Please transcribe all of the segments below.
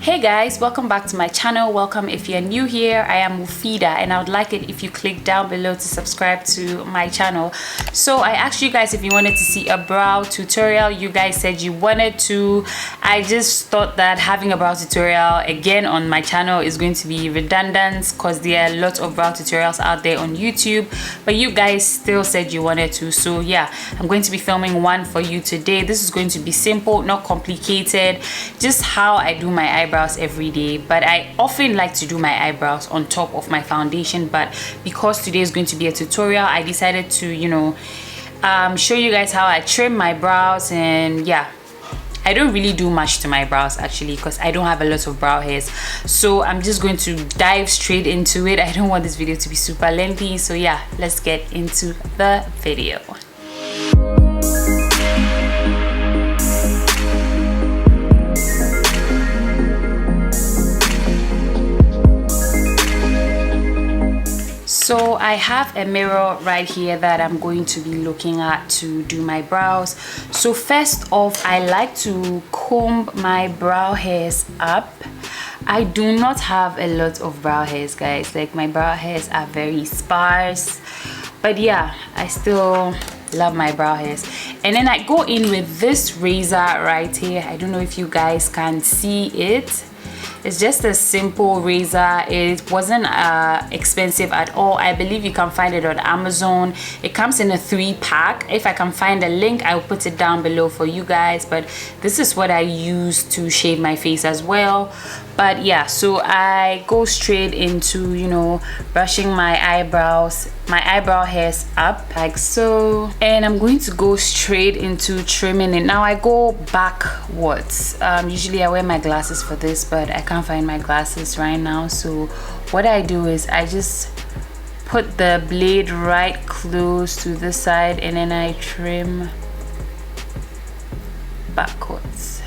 Hey guys, welcome back to my channel. Welcome if you're new here. I am Muphidaht and I would like it if you click down below to subscribe to my channel. So I asked you guys if you wanted to see a brow tutorial. You guys said you wanted to. I just thought that having a brow tutorial again on my channel is going to be redundant because there are lots of brow tutorials out there on YouTube, but you guys still said you wanted to. So yeah, I'm going to be filming one for you today. This is going to be simple, not complicated, just how I do my eyebrows every day. But I often like to do my eyebrows on top of my foundation, but because today is going to be a tutorial, I decided to show you guys how I trim my brows. And yeah, I don't really do much to my brows actually because I don't have a lot of brow hairs, so I'm just going to dive straight into it. I don't want this video to be super lengthy, so yeah, let's get into the video. So I have a mirror right here that I'm going to be looking at to do my brows. So first off, I like to comb my brow hairs up. I do not have a lot of brow hairs, guys. Like, my brow hairs are very sparse, but yeah, I still love my brow hairs. And then I go in with this razor right here. I don't know if you guys can see it. It's just a simple razor. It wasn't expensive at all. I believe you can find it on Amazon. It comes in a 3-pack. If I can find a link, I'll put it down below for you guys. But this is what I use to shave my face as well. But yeah, so I go straight into brushing my eyebrows, my eyebrow hairs up like so, and I'm going to go straight into trimming it. Now I go backwards. Usually I wear my glasses for this, but I can't find my glasses right now. So what I do is I just put the blade right close to this side, and then I trim backwards,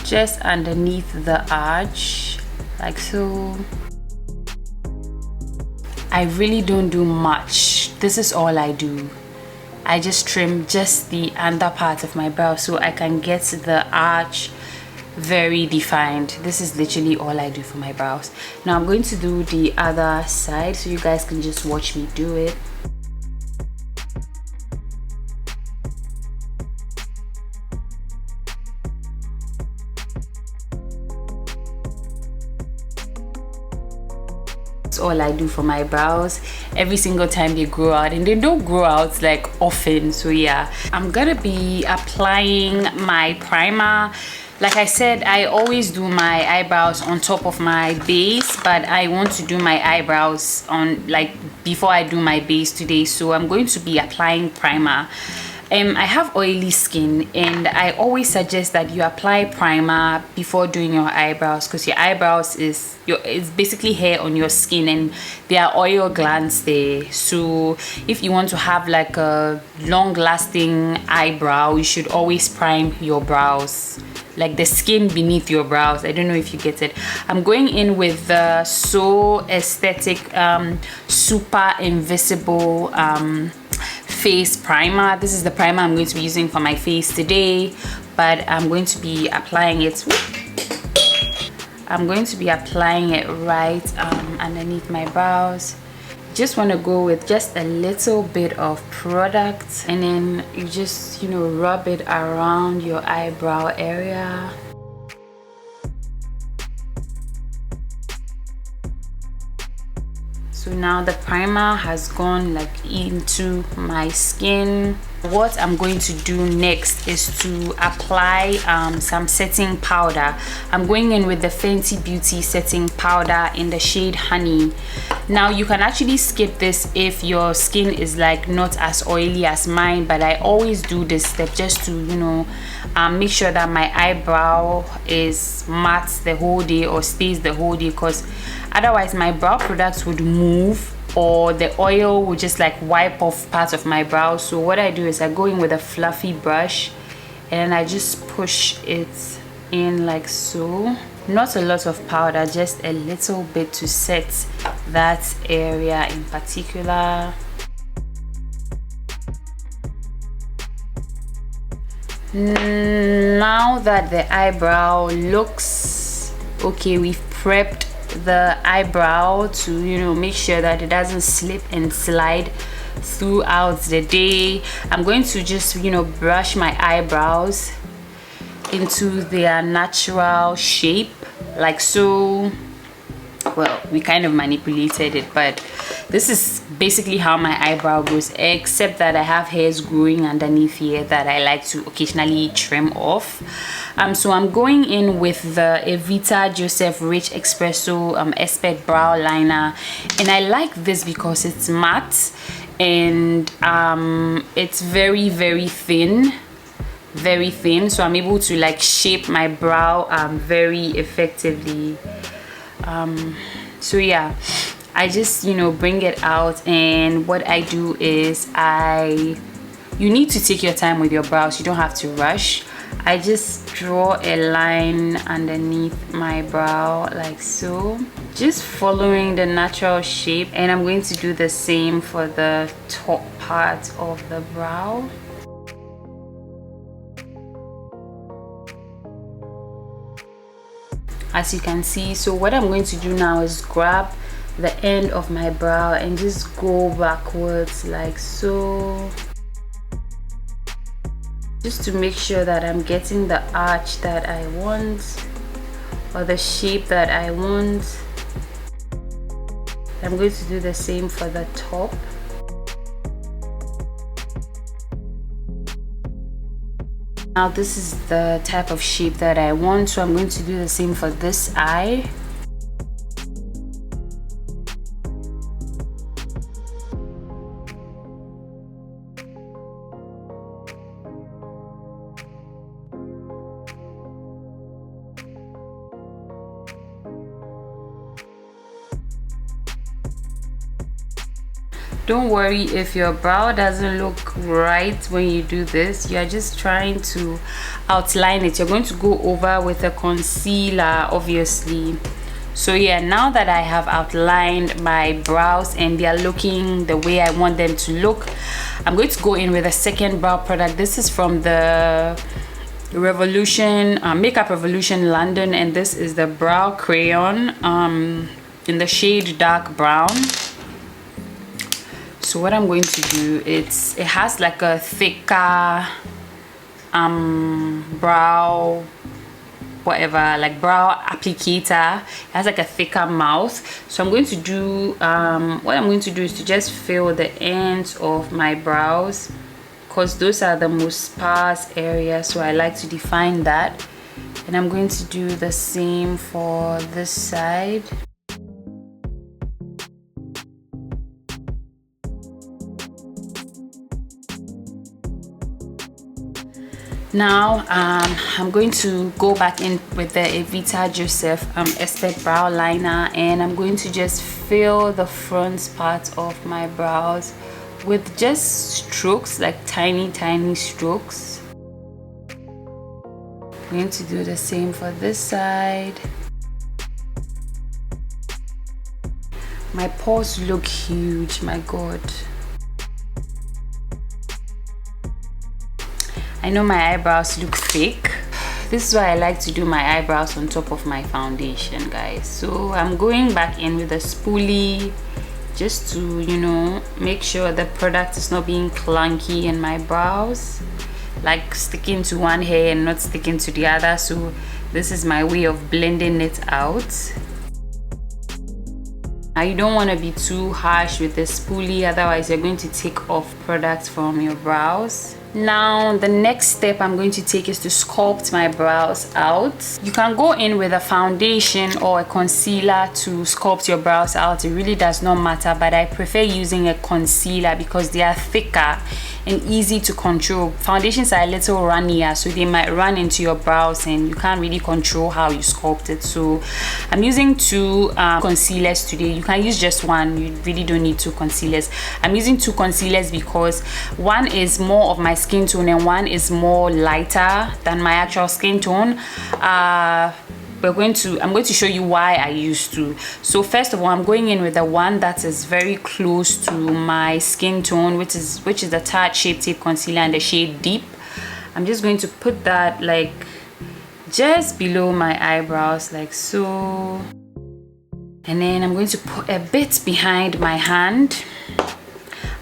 just underneath the arch like so. I really don't do much. This is all I do. I just trim just the under part of my brow so I can get the arch very defined. This is literally all I do for my brows. Now I'm going to do the other side so you guys can just watch me do it. All I do for my brows every single time they grow out, and they don't grow out like often. So yeah, I'm gonna be applying my primer. Like I said, I always do my eyebrows on top of my base, but I want to do my eyebrows on before I do my base today, so I'm going to be applying primer. I have oily skin, and I always suggest that you apply primer before doing your eyebrows because your eyebrows is basically hair on your skin, and there are oil glands there. So if you want to have like a long-lasting eyebrow, you should always prime your brows, like the skin beneath your brows. I don't know if you get it. I'm going in with the Soaesthetics super invisible face primer. This is the primer I'm going to be using for my face today, but I'm going to be applying it right underneath my brows. Just want to go with just a little bit of product, and then you just rub it around your eyebrow area. So now the primer has gone into my skin. What I'm going to do next is to apply some setting powder. I'm going in with the Fenty Beauty setting powder in the shade Honey. Now you can actually skip this if your skin is not as oily as mine, but I always do this step just to make sure that my eyebrow is matte the whole day or stays the whole day, because otherwise my brow products would move or the oil would just wipe off parts of my brow. So what I do is I go in with a fluffy brush and I just push it in like so. Not a lot of powder, just a little bit to set that area in particular. Now that the eyebrow looks okay, we've prepped the eyebrow to, you know, make sure that it doesn't slip and slide throughout the day. I'm going to just, you know, brush my eyebrows into their natural shape, like so. Well, we kind of manipulated it, but this is basically how my eyebrow goes, except that I have hairs growing underneath here that I like to occasionally trim off. So I'm going in with the Evita Joseph Rich Expresso Expert Brow Liner, and I like this because it's matte and it's very thin, so I'm able to like shape my brow very effectively. So yeah, I just, you know, bring it out, and what I do is you need to take your time with your brows. You don't have to rush. I just draw a line underneath my brow like so, just following the natural shape, and I'm going to do the same for the top part of the brow. As you can see, so what I'm going to do now is grab the end of my brow and just go backwards like so, just to make sure that I'm getting the arch that I want, or the shape that I want. I'm going to do the same for the top. Now this is the type of shape that I want, so I'm going to do the same for this eye. Don't worry if your brow doesn't look right when you do this. You're just trying to outline it. You're going to go over with a concealer, obviously. So yeah, now that I have outlined my brows and they are looking the way I want them to look, I'm going to go in with a second brow product. This is from the Revolution Makeup Revolution London, and this is the Brow Crayon in the shade dark brown. So what I'm going to do, it has like a thicker brow, whatever, like brow applicator. It has like a thicker mouth. So I'm going to do what I'm going to do is to just fill the ends of my brows, because those are the most sparse areas, so I like to define that. And I'm going to do the same for this side. Now I'm going to go back in with the Evita Joseph Expert Brow Liner, and I'm going to just fill the front part of my brows with just strokes, like tiny strokes. I'm going to do the same for this side. My pores look huge, my god. I know my eyebrows look fake. This is why I like to do my eyebrows on top of my foundation, guys. So I'm going back in with a spoolie just to, you know, make sure the product is not being clunky in my brows, like sticking to one hair and not sticking to the other. So this is my way of blending it out. Now you don't want to be too harsh with the spoolie, otherwise you're going to take off products from your brows. Now the next step I'm going to take is to sculpt my brows out. You can go in with a foundation or a concealer to sculpt your brows out. It really does not matter, but I prefer using a concealer because they are thicker and easy to control. Foundations are a little runnier, so they might run into your brows and you can't really control how you sculpt it. So I'm using two concealers today. You can use just one, you really don't need two concealers. I'm using two concealers because one is more of my skin tone and one is more lighter than my actual skin tone. I'm going to show you why I use two. So first of all, I'm going in with the one that is very close to my skin tone, which is the Tarte Shape Tape Concealer in the shade Deep. I'm just going to put that like just below my eyebrows, like so. And then I'm going to put a bit behind my hand.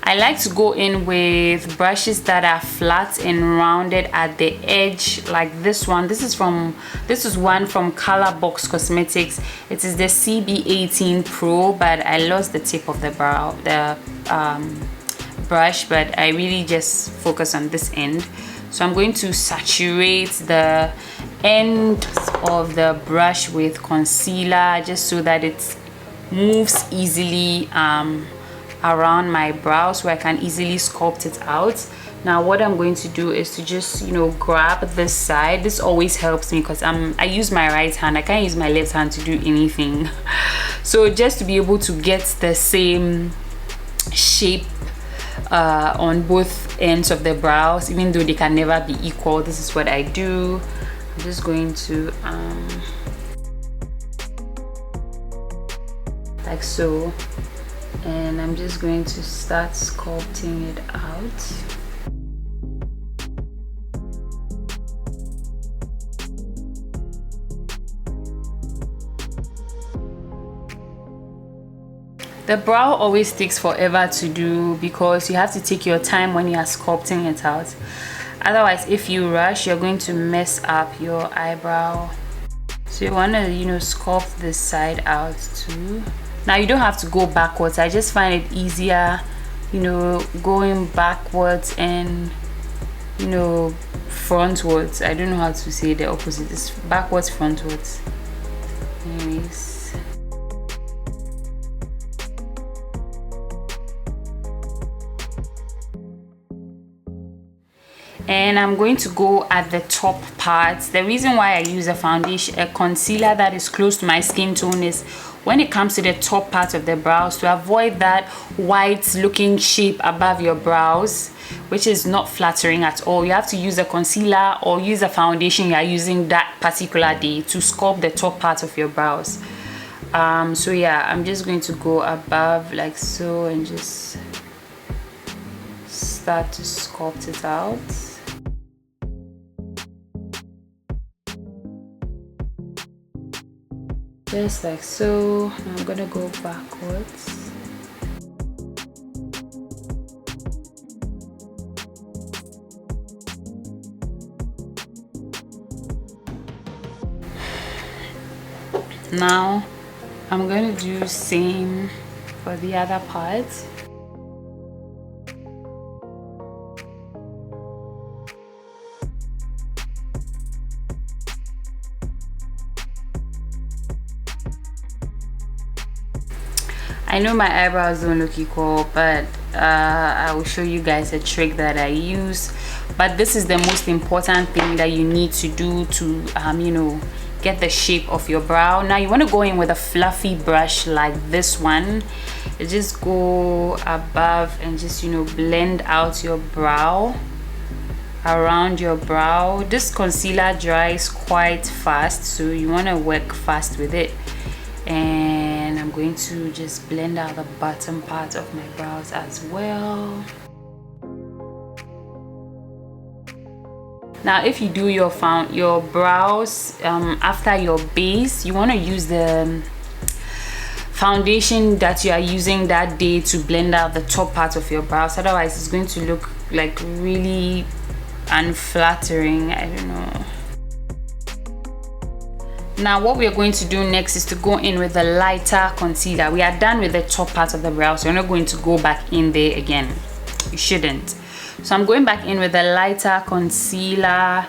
I like to go in with brushes that are flat and rounded at the edge, like this one. This is one from Color Box Cosmetics. It is the CB18 Pro, but I lost the tip of the brush, but I really just focus on this end. So I'm going to saturate the end of the brush with concealer, just so that it moves easily around my brows, where I can easily sculpt it out. Now what I'm going to do is to just, you know, grab this side. This always helps me because I use my right hand. I can't use my left hand to do anything. So just to be able to get the same shape on both ends of the brows, even though they can never be equal, this is what I do. I'm just going to like so, and I'm just going to start sculpting it out. The brow always takes forever to do because you have to take your time when you are sculpting it out. Otherwise, if you rush, you're going to mess up your eyebrow. So you want to, you know, sculpt this side out too. Now you don't have to go backwards. I just find it easier, you know, going backwards and, you know, frontwards. I don't know how to say the opposite. It's backwards, frontwards. Anyways. And I'm going to go at the top parts. The reason why I use a concealer that is close to my skin tone is when it comes to the top part of the brows, to avoid that white looking shape above your brows, which is not flattering at all. You have to use a concealer or use a foundation you are using that particular day to sculpt the top part of your brows. So yeah, I'm just going to go above like so and just start to sculpt it out. Just like so. Now I'm gonna go backwards. Now I'm going to do same for the other part. I know my eyebrows don't look equal, but I will show you guys a trick that I use. But this is the most important thing that you need to do to you know, get the shape of your brow. Now you want to go in with a fluffy brush like this one. You just go above and just, you know, blend out your brow, around your brow. This concealer dries quite fast, so you want to work fast with it. And I'm going to just blend out the bottom part of my brows as well. Now if you do your brows after your base, you want to use the foundation that you are using that day to blend out the top part of your brows. Otherwise it's going to look like really unflattering. I don't know. Now what we are going to do next is to go in with a lighter concealer. We are done with the top part of the brow, so we're not going to go back in there again. You shouldn't. So I'm going back in with a lighter concealer,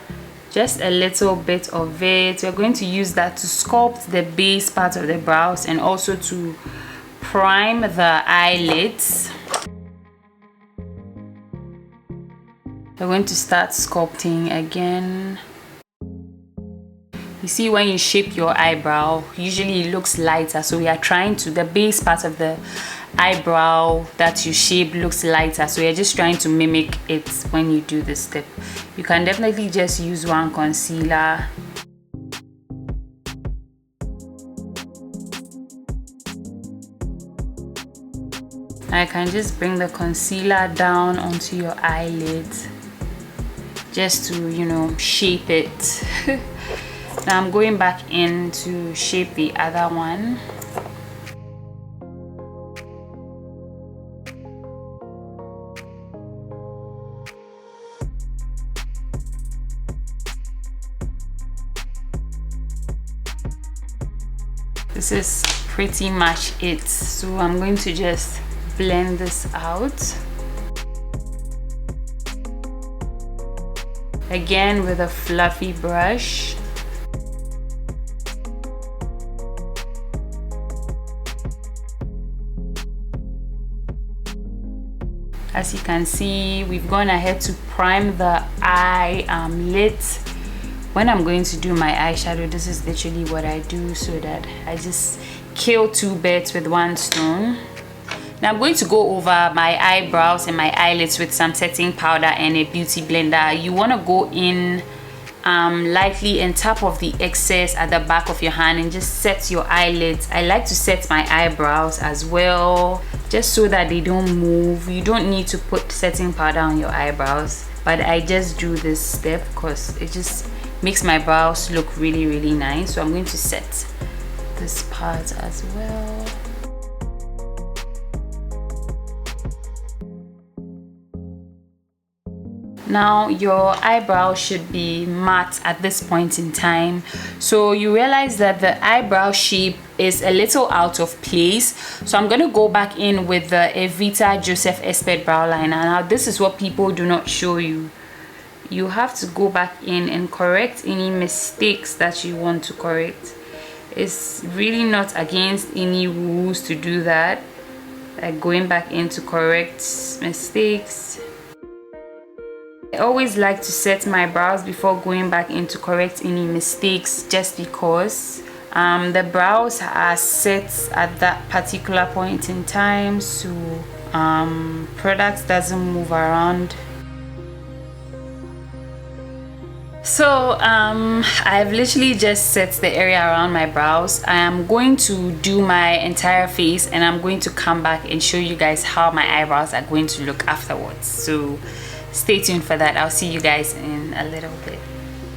just a little bit of it. We're going to use that to sculpt the base part of the brows and also to prime the eyelids. We're going to start sculpting again. You see, when you shape your eyebrow, usually it looks lighter, so we are trying to, the base part of the eyebrow that you shape looks lighter, so you're just trying to mimic it when you do this step. You can definitely just use one concealer. I can just bring the concealer down onto your eyelids, just to, you know, shape it. Now I'm going back in to shape the other one. This is pretty much it. So I'm going to just blend this out. Again with a fluffy brush. As you can see, we've gone ahead to prime the eye lid. When I'm going to do my eyeshadow, this is literally what I do, so that I just kill two birds with one stone. Now I'm going to go over my eyebrows and my eyelids with some setting powder and a beauty blender. You want to go in lightly and tap off the excess at the back of your hand and just set your eyelids. I like to set my eyebrows as well, just so that they don't move. You don't need to put setting powder on your eyebrows, but I just do this step because it just makes my brows look really, really nice. So I'm going to set this part as well. Now your eyebrow should be matte at this point in time, so you realize that the eyebrow shape is a little out of place. So I'm going to go back in with the Evita Joseph Expert brow liner. Now this is what people do not show you. You have to go back in and correct any mistakes that you want to correct. It's really not against any rules to do that, like going back in to correct mistakes. I always like to set my brows before going back in to correct any mistakes, just because the brows are set at that particular point in time, so product doesn't move around. So I've literally just set the area around my brows. I am going to do my entire face, and I'm going to come back and show you guys how my eyebrows are going to look afterwards. So stay tuned for that. I'll see you guys in a little bit.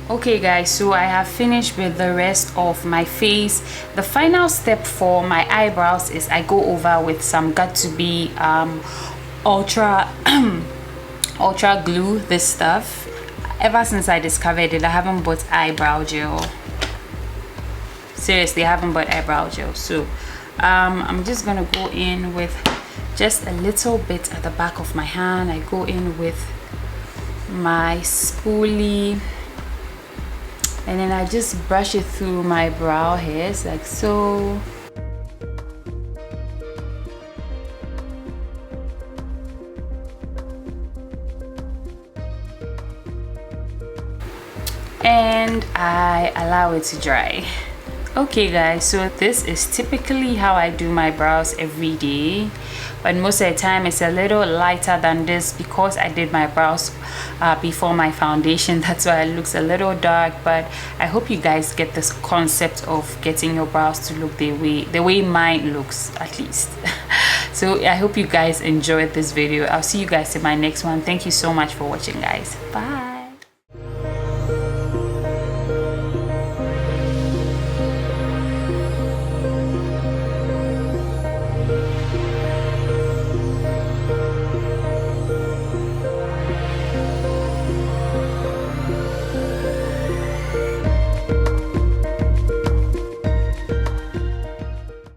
Okay guys, so I have finished with the rest of my face. The final step for my eyebrows is I go over with some got2b ultra ultra glue. This stuff, ever since I discovered it, I haven't bought eyebrow gel. Seriously, I haven't bought eyebrow gel. So I'm just gonna go in with just a little bit at the back of my hand. I go in with my spoolie, and then I just brush it through my brow hairs like so. And I allow it to dry. Okay guys, so this is typically how I do my brows every day, but most of the time it's a little lighter than this because I did my brows before my foundation. That's why it looks a little dark, but I hope you guys get this concept of getting your brows to look the way mine looks, at least. So I hope you guys enjoyed this video. I'll see you guys in my next one. Thank you so much for watching guys. Bye.